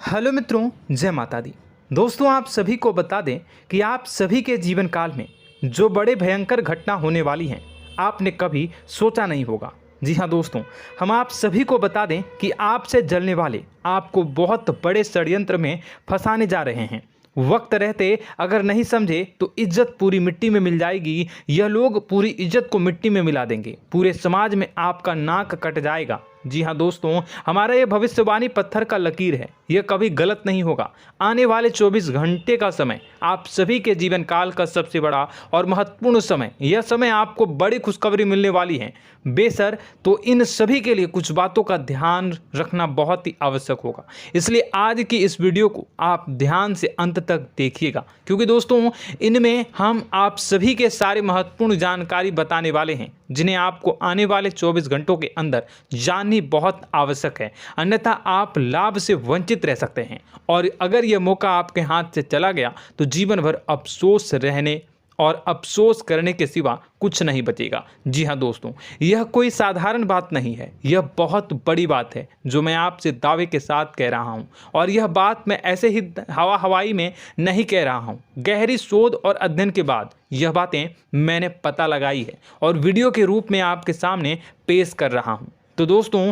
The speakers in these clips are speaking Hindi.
हेलो मित्रों, जय माता दी। दोस्तों, आप सभी को बता दें कि आप सभी के जीवन काल में जो बड़े भयंकर घटना होने वाली हैं, आपने कभी सोचा नहीं होगा। जी हाँ दोस्तों, हम आप सभी को बता दें कि आपसे जलने वाले आपको बहुत बड़े षड्यंत्र में फंसाने जा रहे हैं। वक्त रहते अगर नहीं समझे तो इज्जत पूरी मिट्टी में मिल जाएगी। यह लोग पूरी इज्जत को मिट्टी में मिला देंगे। पूरे समाज में आपका नाक कट जाएगा। जी हाँ दोस्तों, हमारा ये भविष्यवाणी पत्थर का लकीर है, यह कभी गलत नहीं होगा। आने वाले 24 घंटे का समय आप सभी के जीवन काल का सबसे बड़ा और महत्वपूर्ण समय। यह समय आपको बड़ी खुशखबरी मिलने वाली है बेसर, तो इन सभी के लिए कुछ बातों का ध्यान रखना बहुत ही आवश्यक होगा। इसलिए आज की इस वीडियो को आप ध्यान से अंत तक देखिएगा, क्योंकि दोस्तों इनमें हम आप सभी के सारे महत्वपूर्ण जानकारी बताने वाले हैं, जिन्हें आपको आने वाले 24 घंटों के अंदर जाननी बहुत आवश्यक है। अन्यथा आप लाभ से वंचित रह सकते हैं, और अगर यह मौका आपके हाथ से चला गया तो जीवन भर अफसोस रहने और अफसोस करने के सिवा कुछ नहीं बचेगा। जी हाँ दोस्तों, यह कोई साधारण बात नहीं है, यह बहुत बड़ी बात है जो मैं आपसे दावे के साथ कह रहा हूँ। और यह बात मैं ऐसे ही हवाई में नहीं कह रहा हूँ। गहरी शोध और अध्ययन के बाद यह बातें मैंने पता लगाई है और वीडियो के रूप में आपके सामने पेश कर रहा हूँ। तो दोस्तों,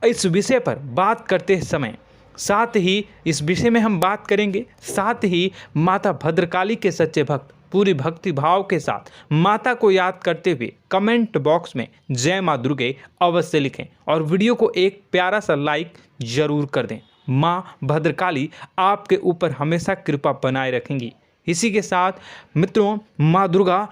इस विषय पर बात करते समय साथ ही इस विषय में हम बात करेंगे, साथ ही माता भद्रकाली के सच्चे भक्त पूरी भक्ति भाव के साथ माता को याद करते हुए कमेंट बॉक्स में जय माँ दुर्गे अवश्य लिखें और वीडियो को एक प्यारा सा लाइक जरूर कर दें। माँ भद्रकाली आपके ऊपर हमेशा कृपा बनाए रखेंगी। इसी के साथ मित्रों, माँ दुर्गा,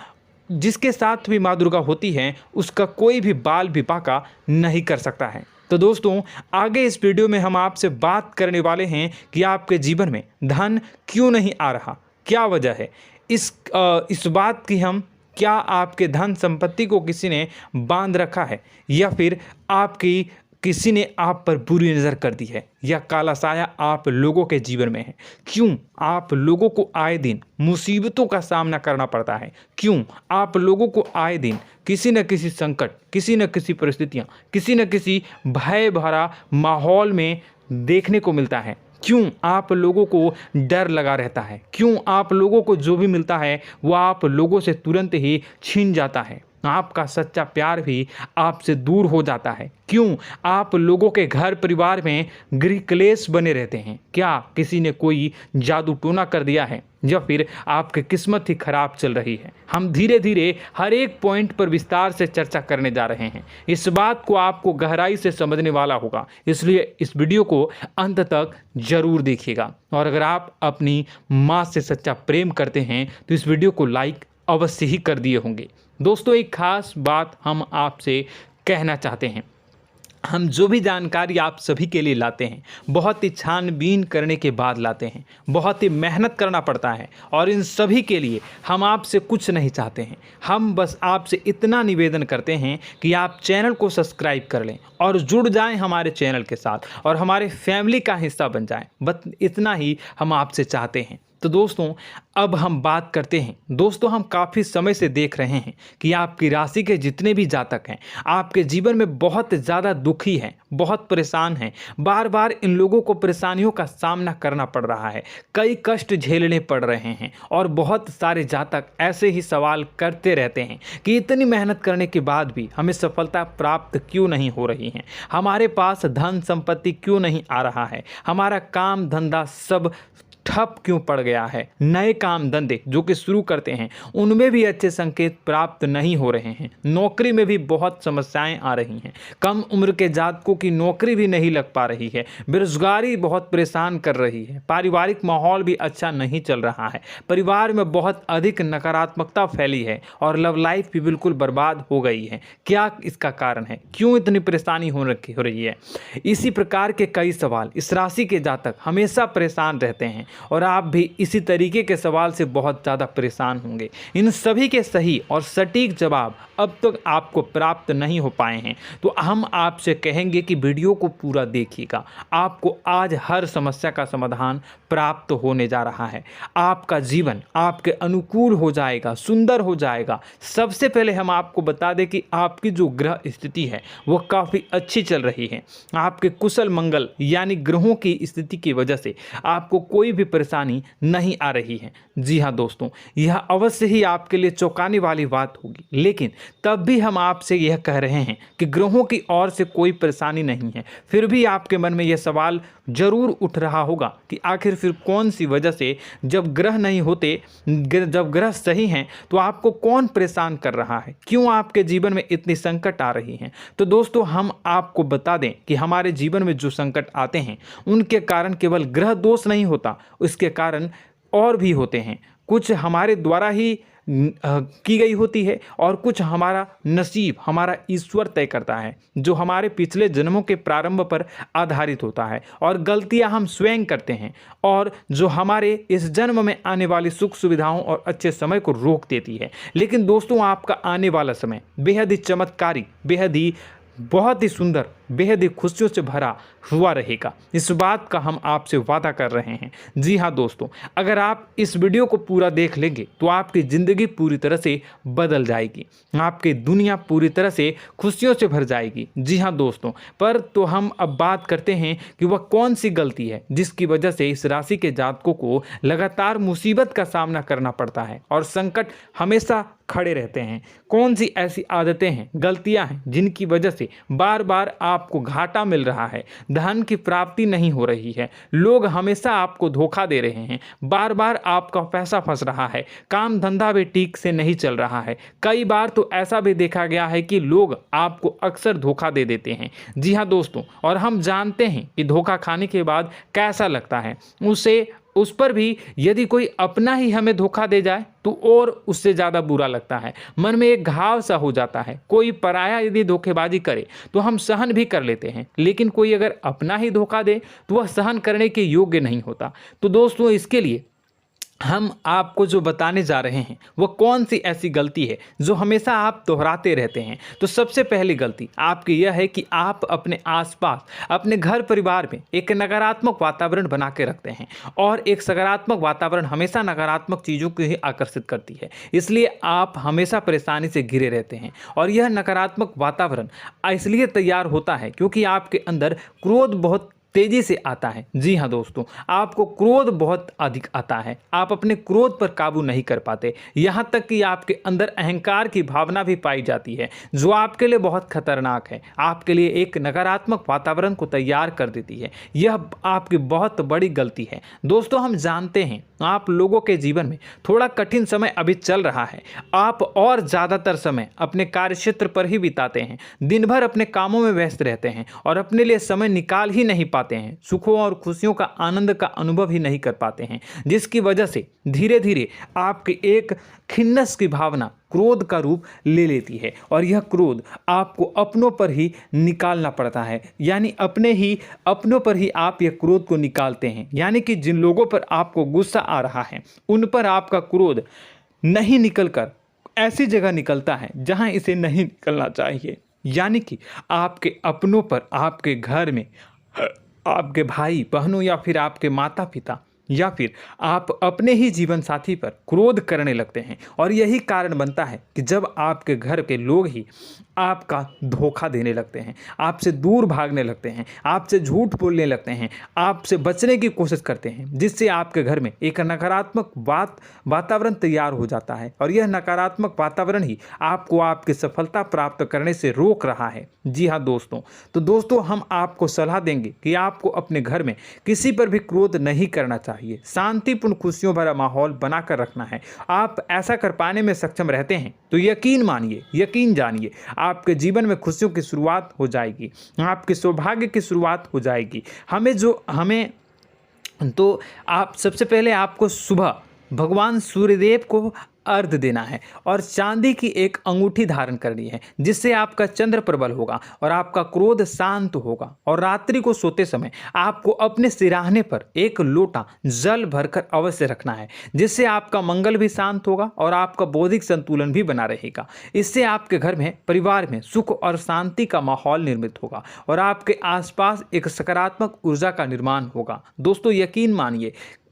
जिसके साथ भी माँ दुर्गा होती हैं, उसका कोई भी बाल भी बांका नहीं कर सकता है। तो दोस्तों, आगे इस वीडियो में हम आपसे बात करने वाले हैं कि आपके जीवन में धन क्यों नहीं आ रहा, क्या वजह है इस बात की। हम क्या आपके धन संपत्ति को किसी ने बांध रखा है, या फिर आपकी किसी ने आप पर बुरी नज़र कर दी है, या काला साया आप लोगों के जीवन में है। क्यों आप लोगों को आए दिन मुसीबतों का सामना करना पड़ता है, क्यों आप लोगों को आए दिन किसी न किसी संकट, किसी न किसी परिस्थितियाँ, किसी न किसी भय भरा माहौल में देखने को मिलता है, क्यों आप लोगों को डर लगा रहता है, क्यों आप लोगों को जो भी मिलता है वो आप लोगों से तुरंत ही छीन जाता है, आपका सच्चा प्यार भी आपसे दूर हो जाता है, क्यों आप लोगों के घर परिवार में गृह क्लेश बने रहते हैं। क्या किसी ने कोई जादू टोना कर दिया है, या फिर आपकी किस्मत ही खराब चल रही है। हम धीरे धीरे हर एक पॉइंट पर विस्तार से चर्चा करने जा रहे हैं। इस बात को आपको गहराई से समझने वाला होगा, इसलिए इस वीडियो को अंत तक जरूर देखिएगा। और अगर आप अपनी माँ से सच्चा प्रेम करते हैं तो इस वीडियो को लाइक अवश्य ही कर दिए होंगे। दोस्तों, एक खास बात हम आपसे कहना चाहते हैं। हम जो भी जानकारी आप सभी के लिए लाते हैं, बहुत ही छानबीन करने के बाद लाते हैं, बहुत ही मेहनत करना पड़ता है, और इन सभी के लिए हम आपसे कुछ नहीं चाहते हैं। हम बस आपसे इतना निवेदन करते हैं कि आप चैनल को सब्सक्राइब कर लें और जुड़ जाएं हमारे चैनल के साथ और हमारे फैमिली का हिस्सा बन जाएं। बस इतना ही हम आपसे चाहते हैं। तो दोस्तों, अब हम बात करते हैं। दोस्तों, हम काफ़ी समय से देख रहे हैं कि आपकी राशि के जितने भी जातक हैं, आपके जीवन में बहुत ज़्यादा दुखी हैं, बहुत परेशान हैं। बार बार इन लोगों को परेशानियों का सामना करना पड़ रहा है, कई कष्ट झेलने पड़ रहे हैं, और बहुत सारे जातक ऐसे ही सवाल करते रहते हैं कि इतनी मेहनत करने के बाद भी हमें सफलता प्राप्त क्यों नहीं हो रही है, हमारे पास धन संपत्ति क्यों नहीं आ रहा है, हमारा काम धंधा सब ठप क्यों पड़ गया है, नए काम धंधे जो कि शुरू करते हैं उनमें भी अच्छे संकेत प्राप्त नहीं हो रहे हैं, नौकरी में भी बहुत समस्याएं आ रही हैं, कम उम्र के जातकों की नौकरी भी नहीं लग पा रही है, बेरोजगारी बहुत परेशान कर रही है, पारिवारिक माहौल भी अच्छा नहीं चल रहा है, परिवार में बहुत अधिक नकारात्मकता फैली है, और लव लाइफ भी बिल्कुल बर्बाद हो गई है। क्या इसका कारण है, क्यों इतनी परेशानी हो रही है? इसी प्रकार के कई सवाल इस राशि के जातक हमेशा परेशान रहते हैं, और आप भी इसी तरीके के सवाल से बहुत ज़्यादा परेशान होंगे। इन सभी के सही और सटीक जवाब अब तक आपको प्राप्त नहीं हो पाए हैं, तो हम आपसे कहेंगे कि वीडियो को पूरा देखिएगा। आपको आज हर समस्या का समाधान प्राप्त होने जा रहा है। आपका जीवन आपके अनुकूल हो जाएगा, सुंदर हो जाएगा। सबसे पहले हम आपको बता दें कि आपकी जो ग्रह स्थिति है वो काफ़ी अच्छी चल रही है। आपके कुशल मंगल यानी ग्रहों की स्थिति की वजह से आपको कोई भी परेशानी नहीं आ रही है। जी हाँ दोस्तों, यह अवश्य ही आपके लिए चौंकाने वाली बात होगी, लेकिन तब भी हम आपसे यह कह रहे हैं कि ग्रहों की ओर से कोई परेशानी नहीं है। फिर भी आपके मन में यह सवाल जरूर उठ रहा होगा कि आखिर फिर कौन सी वजह से, जब ग्रह नहीं होते, जब ग्रह सही हैं, तो आपको कौन परेशान कर रहा है, क्यों आपके जीवन में इतनी संकट आ रही हैं। तो दोस्तों, हम आपको बता दें कि हमारे जीवन में जो संकट आते हैं उनके कारण केवल ग्रह दोष नहीं होता, उसके कारण और भी होते हैं। कुछ हमारे द्वारा ही की गई होती है और कुछ हमारा नसीब, हमारा ईश्वर तय करता है, जो हमारे पिछले जन्मों के प्रारंभ पर आधारित होता है। और गलतियां हम स्वयं करते हैं और जो हमारे इस जन्म में आने वाली सुख सुविधाओं और अच्छे समय को रोक देती है। लेकिन दोस्तों, आपका आने वाला समय बेहद ही चमत्कारी, बेहद ही बहुत ही सुंदर, बेहद ही खुशियों से भरा हुआ रहेगा। इस बात का हम आपसे वादा कर रहे हैं। जी हाँ दोस्तों, अगर आप इस वीडियो को पूरा देख लेंगे तो आपकी ज़िंदगी पूरी तरह से बदल जाएगी, आपकी दुनिया पूरी तरह से खुशियों से भर जाएगी। जी हाँ दोस्तों, पर तो हम अब बात करते हैं कि वह कौन सी गलती है जिसकी वजह से इस राशि के जातकों को लगातार मुसीबत का सामना करना पड़ता है और संकट हमेशा खड़े रहते हैं। कौन सी ऐसी आदतें हैं, गलतियां हैं जिनकी वजह से बार बार आपको घाटा मिल रहा है, धन की प्राप्ति नहीं हो रही है, लोग हमेशा आपको धोखा दे रहे हैं, बार बार आपका पैसा फंस रहा है, काम धंधा भी ठीक से नहीं चल रहा है। कई बार तो ऐसा भी देखा गया है कि लोग आपको अक्सर धोखा दे देते हैं। जी हाँ दोस्तों, और हम जानते हैं कि धोखा खाने के बाद कैसा लगता है। उस पर भी यदि कोई अपना ही हमें धोखा दे जाए तो और उससे ज़्यादा बुरा लगता है, मन में एक घाव सा हो जाता है। कोई पराया यदि धोखेबाजी करे तो हम सहन भी कर लेते हैं, लेकिन कोई अगर अपना ही धोखा दे तो वह सहन करने के योग्य नहीं होता। तो दोस्तों, इसके लिए हम आपको जो बताने जा रहे हैं वो कौन सी ऐसी गलती है जो हमेशा आप दोहराते रहते हैं। तो सबसे पहली गलती आपकी यह है कि आप अपने आसपास, अपने घर परिवार में एक नकारात्मक वातावरण बना के रखते हैं, और एक सकारात्मक वातावरण हमेशा नकारात्मक चीज़ों को ही आकर्षित करती है। इसलिए आप हमेशा परेशानी से घिरे रहते हैं, और यह नकारात्मक वातावरण इसलिए तैयार होता है क्योंकि आपके अंदर क्रोध बहुत तेजी से आता है। जी हाँ दोस्तों, आपको क्रोध बहुत अधिक आता है, आप अपने क्रोध पर काबू नहीं कर पाते, यहाँ तक कि आपके अंदर अहंकार की भावना भी पाई जाती है, जो आपके लिए बहुत खतरनाक है, आपके लिए एक नकारात्मक वातावरण को तैयार कर देती है। यह आपकी बहुत बड़ी गलती है। दोस्तों, हम जानते हैं आप लोगों के जीवन में थोड़ा कठिन समय अभी चल रहा है। आप और ज़्यादातर समय अपने कार्यक्षेत्र पर ही बिताते हैं, दिन भर अपने कामों में व्यस्त रहते हैं और अपने लिए समय निकाल ही नहीं पाते हैं, सुखों और खुशियों का आनंद का अनुभव ही नहीं कर पाते हैं, जिसकी वजह से धीरे धीरे आपकी एक खिन्नस की भावना क्रोध का रूप ले लेती है, और यह क्रोध आपको अपनों पर ही निकालना पड़ता है। यानी अपनों पर ही आप यह क्रोध को निकालते हैं। यानी कि जिन लोगों पर आपको गुस्सा आ रहा है उन पर आपका क्रोध नहीं निकलकर ऐसी जगह निकलता है जहां इसे नहीं निकलना चाहिए। यानी कि आपके अपनों पर, आपके घर में, आपके भाई बहनों या फिर आपके माता पिता या फिर आप अपने ही जीवन साथी पर क्रोध करने लगते हैं, और यही कारण बनता है कि जब आपके घर के लोग ही आपका धोखा देने लगते हैं, आपसे दूर भागने लगते हैं, आपसे झूठ बोलने लगते हैं, आपसे बचने की कोशिश करते हैं, जिससे आपके घर में एक नकारात्मक वातावरण तैयार हो जाता है, और यह नकारात्मक वातावरण ही आपको आपकी सफलता प्राप्त करने से रोक रहा है। जी हाँ दोस्तों, तो दोस्तों, हम आपको सलाह देंगे कि आपको अपने घर में किसी पर भी क्रोध नहीं करना चाहिए, शांतिपूर्ण खुशियों भरा माहौल बनाकर रखना है। आप ऐसा कर पाने में सक्षम रहते हैं तो यकीन मानिए, यकीन जानिए, आपके जीवन में खुशियों की शुरुआत हो जाएगी, आपके सौभाग्य की शुरुआत हो जाएगी। आप सबसे पहले आपको सुबह भगवान सूर्यदेव को अर्घ्य देना है और चांदी की एक अंगूठी धारण करनी है, जिससे आपका चंद्र प्रबल होगा और आपका क्रोध शांत होगा। और रात्रि को सोते समय आपको अपने सिरहाने पर एक लोटा जल भरकर अवश्य रखना है, जिससे आपका मंगल भी शांत होगा और आपका बौद्धिक संतुलन भी बना रहेगा। इससे आपके घर में, परिवार में सुख और शांति का माहौल निर्मित होगा और आपके आसपास एक सकारात्मक ऊर्जा का निर्माण होगा। दोस्तों,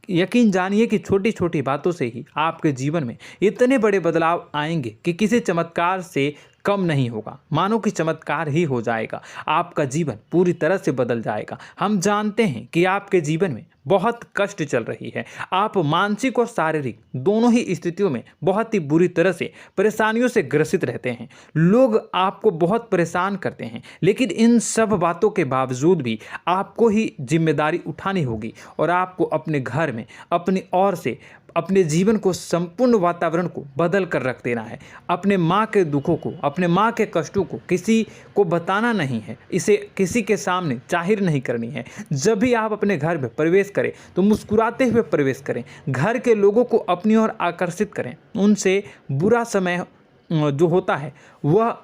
यकीन जानिए कि छोटी छोटी बातों से ही आपके जीवन में इतने बड़े बदलाव आएंगे कि किसी चमत्कार से कम नहीं होगा। मानो कि चमत्कार ही हो जाएगा, आपका जीवन पूरी तरह से बदल जाएगा। हम जानते हैं कि आपके जीवन में बहुत कष्ट चल रही है, आप मानसिक और शारीरिक दोनों ही स्थितियों में बहुत ही बुरी तरह से परेशानियों से ग्रसित रहते हैं। लोग आपको बहुत परेशान करते हैं, लेकिन इन सब बातों के बावजूद भी आपको ही जिम्मेदारी उठानी होगी और आपको अपने घर में अपनी ओर से अपने जीवन को, संपूर्ण वातावरण को बदल कर रख देना है। अपने माँ के दुखों को, अपने माँ के कष्टों को किसी को बताना नहीं है, इसे किसी के सामने जाहिर नहीं करनी है। जब भी आप अपने घर में प्रवेश करें तो मुस्कुराते हुए प्रवेश करें, घर के लोगों को अपनी ओर आकर्षित करें। उनसे बुरा समय जो होता है वह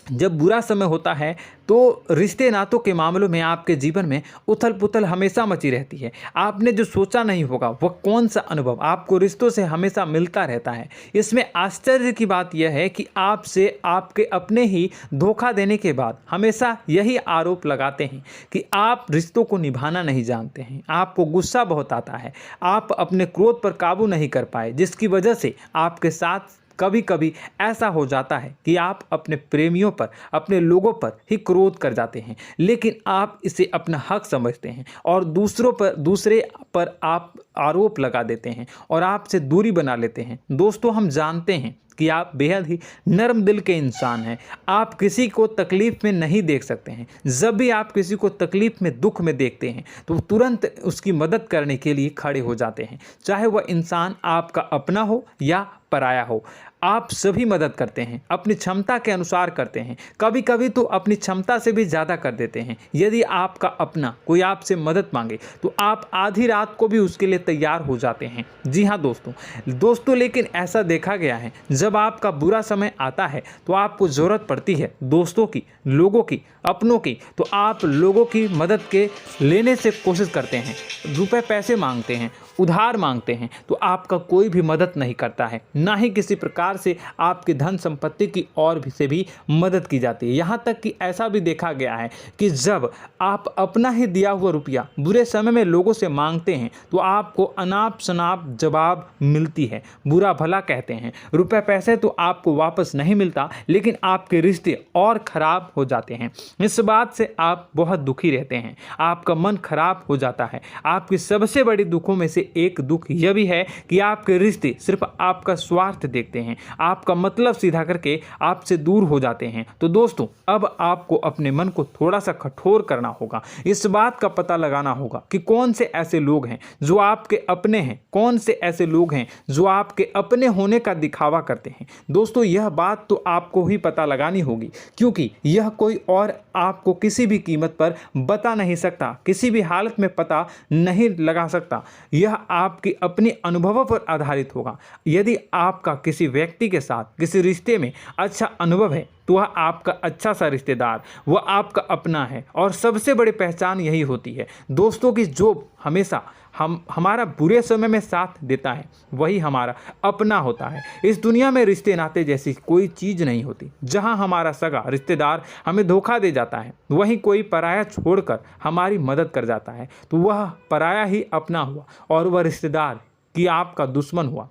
जब बुरा समय होता है तो रिश्ते नातों के मामलों में आपके जीवन में उथल पुथल हमेशा मची रहती है। आपने जो सोचा नहीं होगा वह कौन सा अनुभव आपको रिश्तों से हमेशा मिलता रहता है। इसमें आश्चर्य की बात यह है कि आपसे आपके अपने ही धोखा देने के बाद हमेशा यही आरोप लगाते हैं कि आप रिश्तों को निभाना नहीं जानते हैं, आपको गुस्सा बहुत आता है, आप अपने क्रोध पर काबू नहीं कर पाए, जिसकी वजह से आपके साथ कभी कभी ऐसा हो जाता है कि आप अपने प्रेमियों पर, अपने लोगों पर ही क्रोध कर जाते हैं, लेकिन आप इसे अपना हक समझते हैं और दूसरे पर आप आरोप लगा देते हैं और आपसे दूरी बना लेते हैं। दोस्तों, हम जानते हैं कि आप बेहद ही नर्म दिल के इंसान हैं। आप किसी को तकलीफ में नहीं देख सकते हैं। जब भी आप किसी को तकलीफ में, दुख में देखते हैं तो तुरंत उसकी मदद करने के लिए खड़े हो जाते हैं, चाहे वह इंसान आपका अपना हो या पराया हो। आप सभी मदद करते हैं, अपनी क्षमता के अनुसार करते हैं, कभी कभी तो अपनी क्षमता से भी ज़्यादा कर देते हैं। यदि आपका अपना कोई आपसे मदद मांगे तो आप आधी रात को भी उसके लिए तैयार हो जाते हैं। जी हाँ दोस्तों, लेकिन ऐसा देखा गया है, जब आपका बुरा समय आता है तो आपको ज़रूरत पड़ती है दोस्तों की, लोगों की, अपनों की, तो आप लोगों की मदद के लेने से कोशिश करते हैं, रुपए पैसे मांगते हैं, उधार मांगते हैं, तो आपका कोई भी मदद नहीं करता है, ना ही किसी प्रकार से आपकी धन संपत्ति की ओर से भी मदद की जाती है। यहाँ तक कि ऐसा भी देखा गया है कि जब आप अपना ही दिया हुआ रुपया बुरे समय में लोगों से मांगते हैं तो आपको अनाप शनाप जवाब मिलती है, बुरा भला कहते हैं। रुपए पैसे तो आपको वापस नहीं मिलता, लेकिन आपके रिश्ते और खराब हो जाते हैं। इस बात से आप बहुत दुखी रहते हैं, आपका मन खराब हो जाता है। आपकी सबसे बड़ी दुखों में से एक दुख यह भी है कि आपके रिश्ते सिर्फ आपका स्वार्थ देखते हैं, आपका मतलब सीधा करके आपसे दूर हो जाते हैं। तो दोस्तों, अब आपको अपने मन को थोड़ा सा कठोर करना होगा, इस बात का पता लगाना होगा कि कौन से ऐसे लोग हैं जो आपके अपने हैं, कौन से ऐसे लोग हैं जो आपके अपने होने का दिखावा करते हैं। दोस्तों, यह बात तो आपको ही पता लगानी होगी, क्योंकि यह कोई और आपको किसी भी कीमत पर बता नहीं सकता, किसी भी हालत में पता नहीं लगा सकता। यह आपकी अपने अनुभवों पर आधारित होगा। यदि आपका किसी व्यक्ति के साथ किसी रिश्ते में अच्छा अनुभव है तो वह आपका अच्छा सा रिश्तेदार, वह आपका अपना है। और सबसे बड़ी पहचान यही होती है दोस्तों की जो हमेशा हमारा बुरे समय में साथ देता है वही हमारा अपना होता है। इस दुनिया में रिश्ते नाते जैसी कोई चीज़ नहीं होती। जहां हमारा सगा रिश्तेदार हमें धोखा दे जाता है, वहीं कोई पराया छोड़कर हमारी मदद कर जाता है, तो वह पराया ही अपना हुआ और वह रिश्तेदार की आपका दुश्मन हुआ।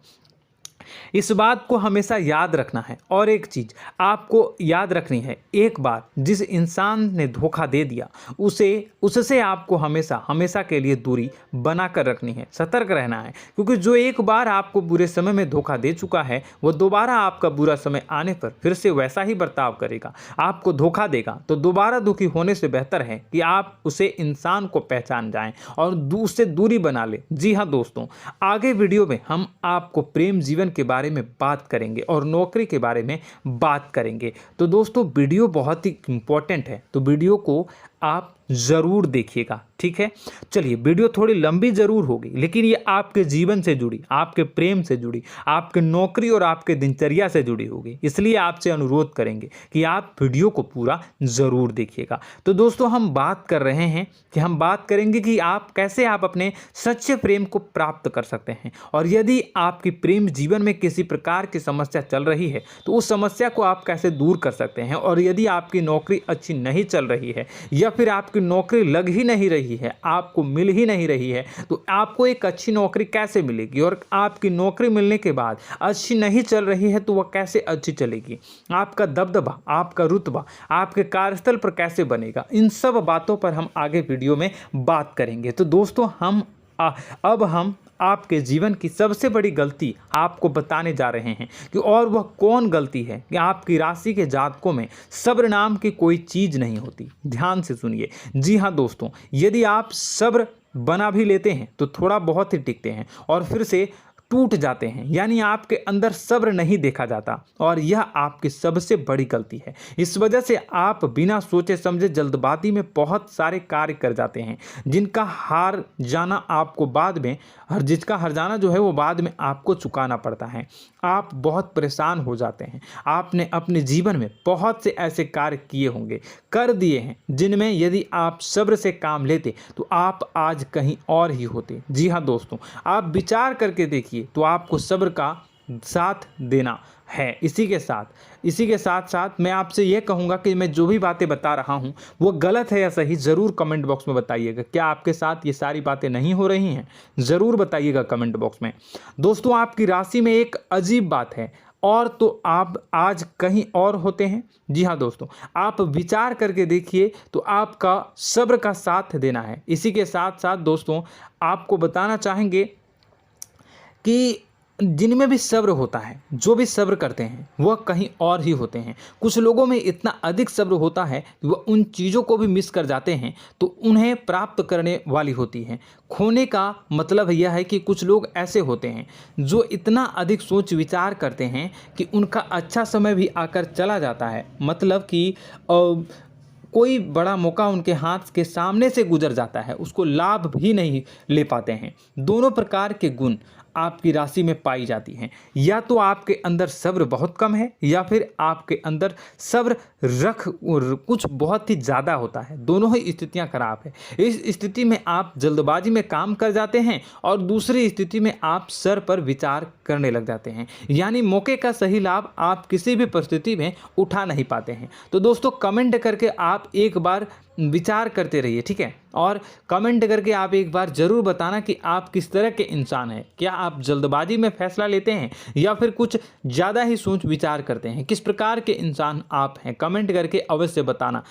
इस बात को हमेशा याद रखना है। और एक चीज़ आपको याद रखनी है, एक बार जिस इंसान ने धोखा दे दिया उससे आपको हमेशा के लिए दूरी बना कर रखनी है, सतर्क रहना है। क्योंकि जो एक बार आपको बुरे समय में धोखा दे चुका है वो दोबारा आपका बुरा समय आने पर फिर से वैसा ही बर्ताव करेगा, आपको धोखा देगा। तो दोबारा दुखी होने से बेहतर है कि आप उसे इंसान को पहचान जाएं और उससे दूरी बना लें। जी हाँ दोस्तों, आगे वीडियो में हम आपको प्रेम जीवन के बारे में बात करेंगे और नौकरी के बारे में बात करेंगे। तो दोस्तों, वीडियो बहुत ही इम्पोर्टेंट है, तो वीडियो को आप ज़रूर देखिएगा, ठीक है। चलिए, वीडियो थोड़ी लंबी ज़रूर होगी, लेकिन ये आपके जीवन से जुड़ी, आपके प्रेम से जुड़ी, आपके नौकरी और आपके दिनचर्या से जुड़ी होगी, इसलिए आपसे अनुरोध करेंगे कि आप वीडियो को पूरा ज़रूर देखिएगा। तो दोस्तों, हम बात कर रहे हैं कि हम बात करेंगे कि आप कैसे आप अपने सच्चे प्रेम को प्राप्त कर सकते हैं, और यदि आपकी प्रेम जीवन में किसी प्रकार की समस्या चल रही है तो उस समस्या को आप कैसे दूर कर सकते हैं, और यदि आपकी नौकरी अच्छी नहीं चल रही है या फिर आपकी नौकरी लग ही नहीं रही है, आपको मिल ही नहीं रही है, तो आपको एक अच्छी नौकरी कैसे मिलेगी, और आपकी नौकरी मिलने के बाद अच्छी नहीं चल रही है तो वह कैसे अच्छी चलेगी, आपका दबदबा, आपका रुतबा आपके कार्यस्थल पर कैसे बनेगा, इन सब बातों पर हम आगे वीडियो में बात करेंगे। तो दोस्तों, अब हम आपके जीवन की सबसे बड़ी गलती आपको बताने जा रहे हैं कि और वह कौन गलती है कि आपकी राशि के जातकों में सब्र नाम की कोई चीज़ नहीं होती। ध्यान से सुनिए। जी हाँ दोस्तों, यदि आप सब्र बना भी लेते हैं तो थोड़ा बहुत ही टिकते हैं और फिर से टूट जाते हैं, यानी आपके अंदर सब्र नहीं देखा जाता, और यह आपकी सबसे बड़ी गलती है। इस वजह से आप बिना सोचे समझे जल्दबाजी में बहुत सारे कार्य कर जाते हैं, जिसका हार जाना जो है वो बाद में आपको चुकाना पड़ता है। आप बहुत परेशान हो जाते हैं। आपने अपने जीवन में बहुत से ऐसे कार्य किए होंगे, कर दिए हैं, जिनमें यदि आप सब्र से काम लेते तो आप आज कहीं और ही होते। जी हाँ दोस्तों, आप विचार करके देखिए तो आपको सब्र का साथ देना है। इसी के साथ साथ मैं आपसे यह कहूँगा कि मैं जो भी बातें बता रहा हूँ वो गलत है या सही, ज़रूर कमेंट बॉक्स में बताइएगा। क्या आपके साथ ये सारी बातें नहीं हो रही हैं? ज़रूर बताइएगा कमेंट बॉक्स में। दोस्तों, आपकी राशि में एक अजीब बात है, और तो आप आज कहीं और होते हैं। जी हाँ दोस्तों, आप विचार करके देखिए तो आपका सब्र का साथ देना है। इसी के साथ साथ दोस्तों, आपको बताना चाहेंगे कि जिनमें भी सब्र होता है, जो भी सब्र करते हैं वह कहीं और ही होते हैं। कुछ लोगों में इतना अधिक सब्र होता है कि वह उन चीज़ों को भी मिस कर जाते हैं तो उन्हें प्राप्त करने वाली होती हैं। खोने का मतलब यह है कि कुछ लोग ऐसे होते हैं जो इतना अधिक सोच विचार करते हैं कि उनका अच्छा समय भी आकर चला जाता है, मतलब कि कोई बड़ा मौका उनके हाथ के सामने से गुजर जाता है, उसको लाभ भी नहीं ले पाते हैं। दोनों प्रकार के गुण आपकी राशि में पाई जाती हैं। या तो आपके अंदर सब्र बहुत कम है या फिर आपके अंदर सब्र कुछ बहुत ही ज़्यादा होता है। दोनों ही स्थितियां खराब है। इस स्थिति में आप जल्दबाजी में काम कर जाते हैं और दूसरी स्थिति में आप सर पर विचार करने लग जाते हैं, यानी मौके का सही लाभ आप किसी भी परिस्थिति में उठा नहीं पाते हैं। तो दोस्तों, कमेंट करके आप एक बार विचार करते रहिए, ठीक है, और कमेंट करके आप एक बार ज़रूर बताना कि आप किस तरह के इंसान हैं। क्या आप जल्दबाजी में फैसला लेते हैं या फिर कुछ ज़्यादा ही सोच विचार करते हैं? किस प्रकार के इंसान आप हैं, कमेंट करके अवश्य बताना।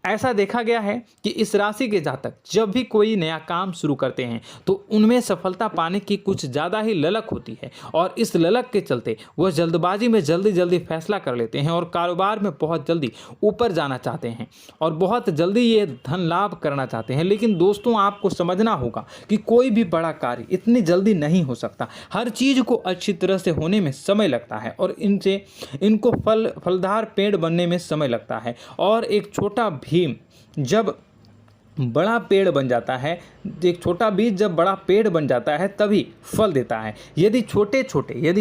ऐसा देखा गया है कि इस राशि के जातक जब भी कोई नया काम शुरू करते हैं तो उनमें सफलता पाने की कुछ ज़्यादा ही ललक होती है, और इस ललक के चलते वह जल्दबाजी में जल्दी फैसला कर लेते हैं और कारोबार में बहुत जल्दी ऊपर जाना चाहते हैं और बहुत जल्दी ये धन लाभ करना चाहते हैं। लेकिन दोस्तों, आपको समझना होगा कि कोई भी बड़ा कार्य इतनी जल्दी नहीं हो सकता। हर चीज़ को अच्छी तरह से होने में समय लगता है और इनको फलदार पेड़ बनने में समय लगता है। और एक छोटा भीम जब बड़ा पेड़ बन जाता है, एक छोटा बीज जब बड़ा पेड़ बन जाता है तभी फल देता है। यदि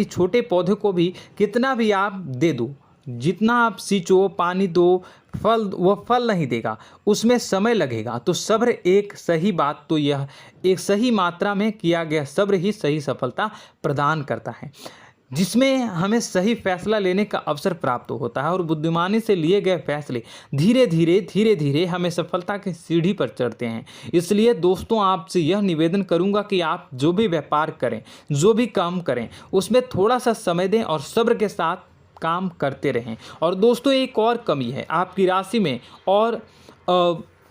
छोटे पौधे को भी कितना भी आप दे दो, जितना आप सींचो, पानी दो, वह फल नहीं देगा, उसमें समय लगेगा। तो सब्र एक सही बात, तो यह एक सही मात्रा में किया गया सब्र ही सही सफलता प्रदान करता है, जिसमें हमें सही फैसला लेने का अवसर प्राप्त होता है और बुद्धिमानी से लिए गए फैसले धीरे धीरे हमें सफलता की सीढ़ी पर चढ़ते हैं। इसलिए दोस्तों, आपसे यह निवेदन करूंगा कि आप जो भी व्यापार करें, जो भी काम करें, उसमें थोड़ा सा समय दें और सब्र के साथ काम करते रहें। और दोस्तों, एक और कमी है आपकी राशि में, और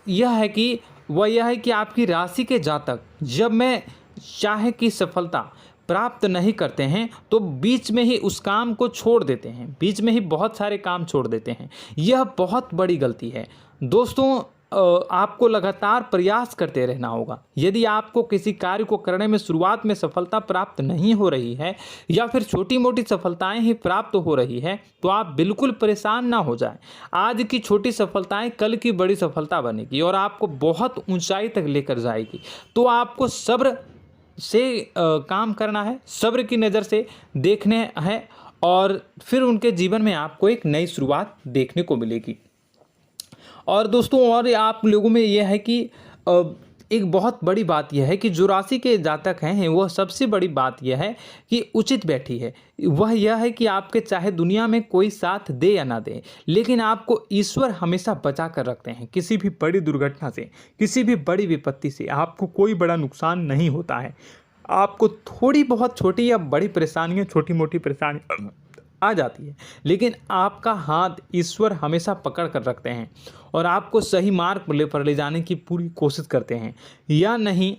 यह है कि आपकी राशि के जातक जब में चाहे कि सफलता प्राप्त नहीं करते हैं तो बीच में ही उस काम को छोड़ देते हैं, बीच में ही बहुत सारे काम छोड़ देते हैं। यह बहुत बड़ी गलती है दोस्तों। आपको लगातार प्रयास करते रहना होगा। यदि आपको किसी कार्य को करने में शुरुआत में सफलता प्राप्त नहीं हो रही है या फिर छोटी मोटी सफलताएं ही प्राप्त हो रही है तो आप बिल्कुल परेशान ना हो जाएं। आज की छोटी सफलताएं कल की बड़ी सफलता बनेगी और आपको बहुत ऊंचाई तक लेकर जाएगी। तो आपको सब्र से काम करना है, सब्र की नज़र से देखने हैं और फिर उनके जीवन में आपको एक नई शुरुआत देखने को मिलेगी। और दोस्तों और आप लोगों में यह है कि एक बहुत बड़ी बात यह है कि जो राशि के जातक हैं वह सबसे बड़ी बात यह है कि उचित बैठी है। वह यह है कि आपके चाहे दुनिया में कोई साथ दे या ना दे, लेकिन आपको ईश्वर हमेशा बचा कर रखते हैं। किसी भी बड़ी दुर्घटना से, किसी भी बड़ी विपत्ति से आपको कोई बड़ा नुकसान नहीं होता है। आपको थोड़ी बहुत छोटी या बड़ी परेशानियाँ, छोटी मोटी परेशानी आ जाती है, लेकिन आपका हाथ ईश्वर हमेशा पकड़ कर रखते हैं और आपको सही मार्ग पर ले जाने की पूरी कोशिश करते हैं। या नहीं,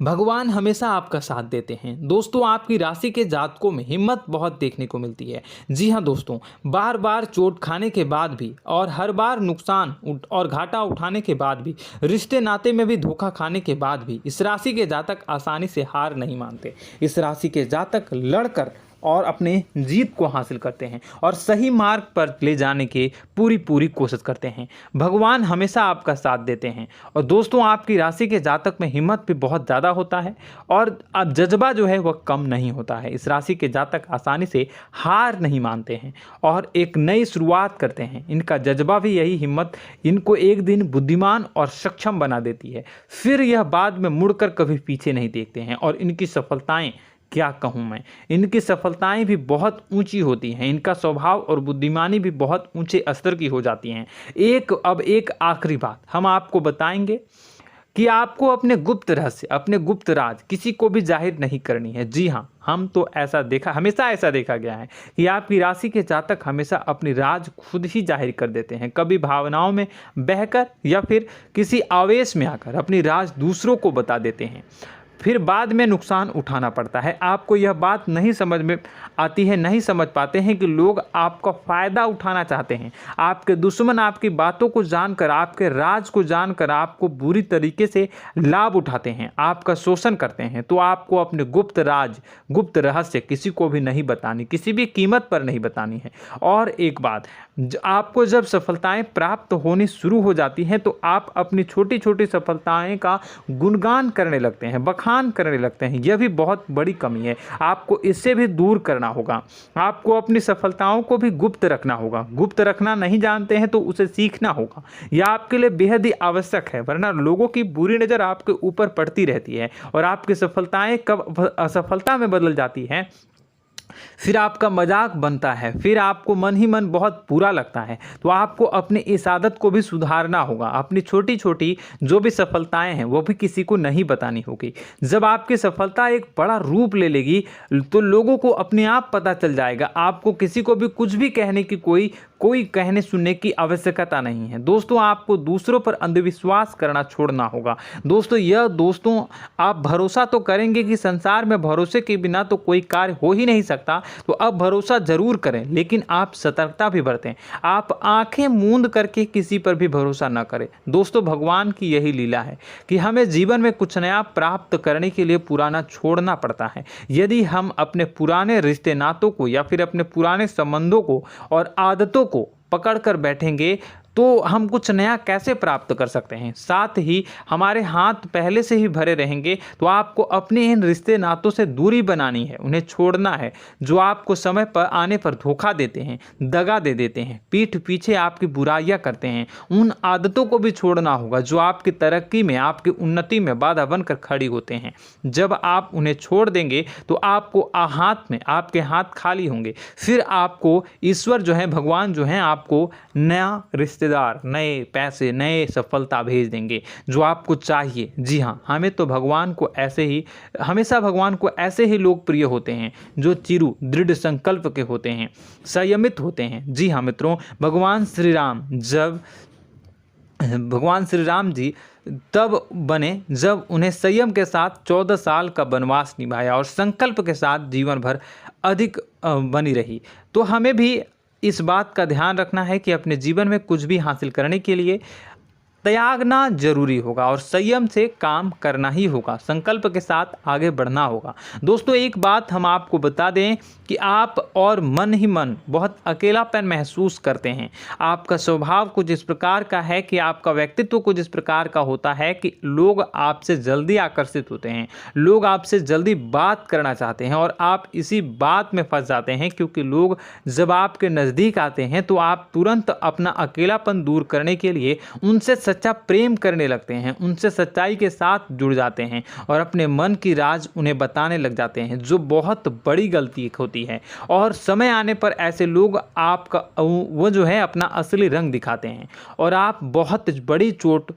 भगवान हमेशा आपका साथ देते हैं। दोस्तों आपकी राशि के जातकों में हिम्मत बहुत देखने को मिलती है। जी हाँ दोस्तों, बार बार चोट खाने के बाद भी और हर बार नुकसान और घाटा उठाने के बाद भी, रिश्ते नाते में भी धोखा खाने के बाद भी इस राशि के जातक आसानी से हार नहीं मानते। इस राशि के जातक लड़कर और अपने जीत को हासिल करते हैं और सही मार्ग पर ले जाने की पूरी कोशिश करते हैं। भगवान हमेशा आपका साथ देते हैं। और दोस्तों आपकी राशि के जातक में हिम्मत भी बहुत ज़्यादा होता है और अब जज्बा जो है वह कम नहीं होता है। इस राशि के जातक आसानी से हार नहीं मानते हैं और एक नई शुरुआत करते हैं। इनका जज्बा भी, यही हिम्मत इनको एक दिन बुद्धिमान और सक्षम बना देती है। फिर यह बाद में मुड़कर कभी पीछे नहीं देखते हैं और इनकी सफलताएं, क्या कहूँ मैं, इनकी सफलताएं भी बहुत ऊंची होती हैं। इनका स्वभाव और बुद्धिमानी भी बहुत ऊंचे स्तर की हो जाती हैं। अब एक आखिरी बात हम आपको बताएंगे कि आपको अपने गुप्त रहस्य, अपने गुप्त राज किसी को भी जाहिर नहीं करनी है। जी हाँ, हम तो हमेशा ऐसा देखा गया है कि आपकी राशि के जातक हमेशा अपनी राज खुद ही जाहिर कर देते हैं। कभी भावनाओं में बहकर या फिर किसी आवेश में आकर अपनी राज दूसरों को बता देते हैं, फिर बाद में नुकसान उठाना पड़ता है। आपको यह बात नहीं समझ में आती है, नहीं समझ पाते हैं कि लोग आपका फ़ायदा उठाना चाहते हैं। आपके दुश्मन आपकी बातों को जानकर, आपके राज को जानकर आपको बुरी तरीके से लाभ उठाते हैं, आपका शोषण करते हैं। तो आपको अपने गुप्त राज, गुप्त रहस्य किसी को भी नहीं बतानी, किसी भी कीमत पर नहीं बतानी है। और एक बात, आपको जब सफलताएं प्राप्त होनी शुरू हो जाती हैं तो आप अपनी छोटी छोटी सफलताएं का गुणगान करने लगते हैं, बखान करने लगते हैं। यह भी बहुत बड़ी कमी है, आपको इससे भी दूर करना होगा। आपको अपनी सफलताओं को भी गुप्त रखना होगा। गुप्त रखना नहीं जानते हैं तो उसे सीखना होगा। यह आपके लिए बेहद ही आवश्यक है, वरना लोगों की बुरी नज़र आपके ऊपर पड़ती रहती है और आपकी सफलताएं कब असफलता में बदल जाती हैं, फिर आपका मजाक बनता है, फिर आपको मन ही मन बहुत बुरा लगता है। तो आपको अपनी इस आदत को भी सुधारना होगा। अपनी छोटी छोटी जो भी सफलताएं हैं वो भी किसी को नहीं बतानी होगी। जब आपकी सफलता एक बड़ा रूप ले लेगी तो लोगों को अपने आप पता चल जाएगा। आपको किसी को भी कुछ भी कहने की कोई कहने सुनने की आवश्यकता नहीं है। दोस्तों आपको दूसरों पर अंधविश्वास करना छोड़ना होगा। दोस्तों आप भरोसा तो करेंगे कि संसार में भरोसे के बिना तो कोई कार्य हो ही नहीं सकता, तो अब भरोसा जरूर करें, लेकिन आप सतर्कता भी बरतें। आप आंखें मूंद करके किसी पर भी भरोसा न करें। दोस्तों भगवान की यही लीला है कि हमें जीवन में कुछ नया प्राप्त करने के लिए पुराना छोड़ना पड़ता है। यदि हम अपने पुराने रिश्ते नातों को या फिर अपने पुराने संबंधों को और आदतों को पकड़ कर बैठेंगे तो हम कुछ नया कैसे प्राप्त कर सकते हैं। साथ ही हमारे हाथ पहले से ही भरे रहेंगे। तो आपको अपने इन रिश्ते नातों से दूरी बनानी है, उन्हें छोड़ना है जो आपको समय पर आने पर धोखा देते हैं, दगा दे देते हैं, पीठ पीछे आपकी बुराइयां करते हैं। उन आदतों को भी छोड़ना होगा जो आपकी तरक्की में, आपकी उन्नति में बाधा बनकर खड़ी होते हैं। जब आप उन्हें छोड़ देंगे तो आपके हाथ खाली होंगे। फिर आपको ईश्वर जो है, भगवान जो है, आपको नया रिश्तेदार, नए पैसे, नए सफलता भेज देंगे जो आपको चाहिए। जी हाँ, हमेशा भगवान को ऐसे ही लोग प्रिय होते हैं जो चिरु दृढ़ संकल्प के होते हैं, संयमित होते हैं। जी हाँ मित्रों, भगवान श्री राम जी तब बने जब उन्हें संयम के साथ 14 साल का वनवास निभाया और संकल्प के साथ जीवन भर अधिक बनी रही। तो हमें भी इस बात का ध्यान रखना है कि अपने जीवन में कुछ भी हासिल करने के लिए त्यागना जरूरी होगा और संयम से काम करना ही होगा, संकल्प के साथ आगे बढ़ना होगा। दोस्तों एक बात हम आपको बता दें कि आप और मन ही मन बहुत अकेलापन महसूस करते हैं। आपका स्वभाव कुछ इस प्रकार का है कि आपका व्यक्तित्व कुछ इस प्रकार का होता है कि लोग आपसे जल्दी आकर्षित होते हैं, लोग आपसे जल्दी बात करना चाहते हैं और आप इसी बात में फंस जाते हैं, क्योंकि लोग जब आपके नज़दीक आते हैं तो आप तुरंत अपना अकेलापन दूर करने के लिए उनसे सच्चा प्रेम करने लगते हैं, उनसे सच्चाई के साथ जुड़ जाते हैं और अपने मन की राज उन्हें बताने लग जाते हैं, जो बहुत बड़ी गलती होती है। और समय आने पर ऐसे लोग आपका वो जो है अपना असली रंग दिखाते हैं और आप बहुत बड़ी चोट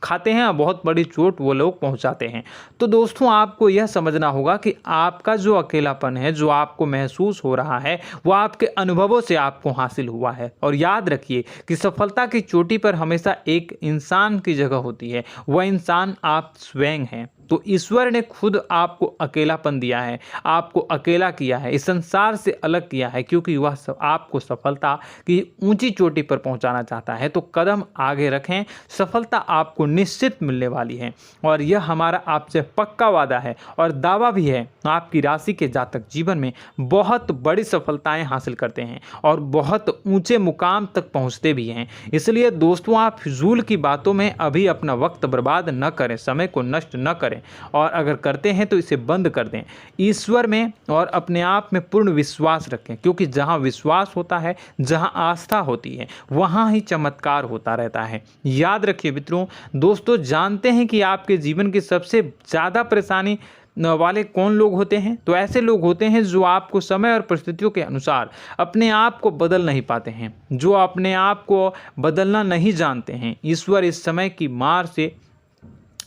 खाते हैं, बहुत बड़ी चोट वो लोग पहुंचाते हैं। तो दोस्तों आपको यह समझना होगा कि आपका जो अकेलापन है, जो आपको महसूस हो रहा है, वो आपके अनुभवों से आपको हासिल हुआ है। और याद रखिए कि सफलता की चोटी पर हमेशा एक इंसान की जगह होती है, वह इंसान आप स्वयं हैं। तो ईश्वर ने खुद आपको अकेलापन दिया है, आपको अकेला किया है, इस संसार से अलग किया है, क्योंकि वह आपको सफलता की ऊंची चोटी पर पहुंचाना चाहता है। तो कदम आगे रखें, सफलता आपको निश्चित मिलने वाली है और यह हमारा आपसे पक्का वादा है और दावा भी है। आपकी राशि के जातक जीवन में बहुत बड़ी सफलताएं हासिल करते हैं और बहुत ऊंचे मुकाम तक पहुंचते भी हैं। इसलिए दोस्तों आप फिजूल की बातों में अभी अपना वक्त बर्बाद न करें, समय को नष्ट न करें और अगर करते हैं तो इसे बंद कर दें। ईश्वर में और अपने आप में पूर्ण विश्वास रखें, क्योंकि जहां विश्वास होता है, जहां आस्था होती है, वहां ही चमत्कार होता रहता है। याद रखिए मित्रों, दोस्तों जानते हैं कि आपके जीवन की सबसे ज़्यादा परेशानी वाले कौन लोग होते हैं? तो ऐसे लोग होते हैं जो आपको समय और परिस्थितियों के अनुसार अपने आप को बदल नहीं पाते हैं, जो अपने आप को बदलना नहीं जानते हैं। ईश्वर इस समय की मार से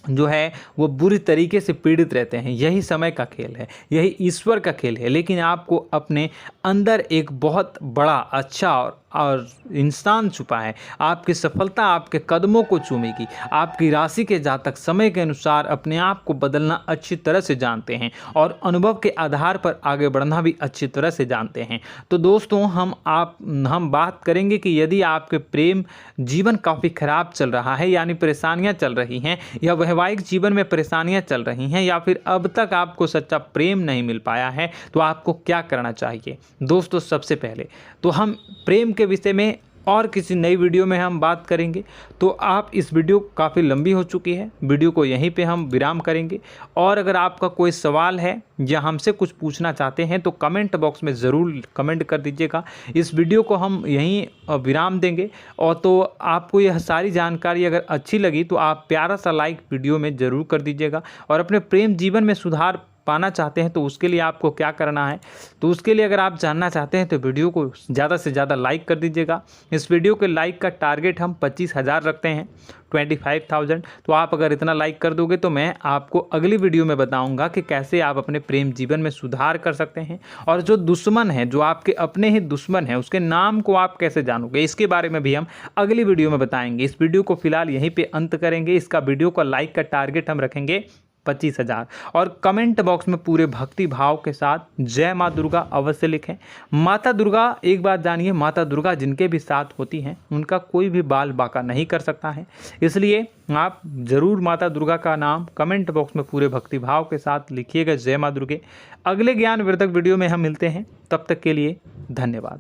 जो है वो बुरी तरीके से पीड़ित रहते हैं। यही समय का खेल है, यही ईश्वर का खेल है। लेकिन आपको अपने अंदर एक बहुत बड़ा अच्छा और इंसान छुपा है। आपकी सफलता आपके कदमों को चूमेगी। आपकी राशि के जातक समय के अनुसार अपने आप को बदलना अच्छी तरह से जानते हैं और अनुभव के आधार पर आगे बढ़ना भी अच्छी तरह से जानते हैं। तो दोस्तों हम बात करेंगे कि यदि आपके प्रेम जीवन काफ़ी खराब चल रहा है, यानी परेशानियां चल रही हैं, या वैवाहिक जीवन में परेशानियां चल रही हैं, या फिर अब तक आपको सच्चा प्रेम नहीं मिल पाया है, तो आपको क्या करना चाहिए। दोस्तों सबसे पहले तो हम प्रेम के विषय में और किसी नई वीडियो में हम बात करेंगे। तो आप इस वीडियो काफ़ी लंबी हो चुकी है, वीडियो को यहीं पे हम विराम करेंगे। और अगर आपका कोई सवाल है या हमसे कुछ पूछना चाहते हैं तो कमेंट बॉक्स में ज़रूर कमेंट कर दीजिएगा। इस वीडियो को हम यहीं विराम देंगे। और तो आपको यह सारी जानकारी अगर अच्छी लगी तो आप प्यारा सा लाइक वीडियो में ज़रूर कर दीजिएगा। और अपने प्रेम जीवन में सुधार पाना चाहते हैं तो उसके लिए आपको क्या करना है, तो उसके लिए अगर आप जानना चाहते हैं तो वीडियो को ज़्यादा से ज़्यादा लाइक कर दीजिएगा। इस वीडियो के लाइक का टारगेट हम 25,000 रखते हैं, 25,000। तो आप अगर इतना लाइक कर दोगे तो मैं आपको अगली वीडियो में बताऊंगा कि कैसे आप अपने प्रेम जीवन में सुधार कर सकते हैं। और जो दुश्मन है, जो आपके अपने ही दुश्मन है, उसके नाम को आप कैसे जानोगे, इसके बारे में भी हम अगली वीडियो में बताएंगे। इस वीडियो को फिलहाल यहीं पर अंत करेंगे। इसका वीडियो का लाइक का टारगेट हम रखेंगे 25,000। और कमेंट बॉक्स में पूरे भक्ति भाव के साथ जय माँ दुर्गा अवश्य लिखें। माता दुर्गा, एक बात जानिए, माता दुर्गा जिनके भी साथ होती हैं उनका कोई भी बाल बांका नहीं कर सकता है। इसलिए आप ज़रूर माता दुर्गा का नाम कमेंट बॉक्स में पूरे भक्ति भाव के साथ लिखिएगा, जय माँ दुर्गे। अगले ज्ञानवर्धक वीडियो में हम मिलते हैं, तब तक के लिए धन्यवाद।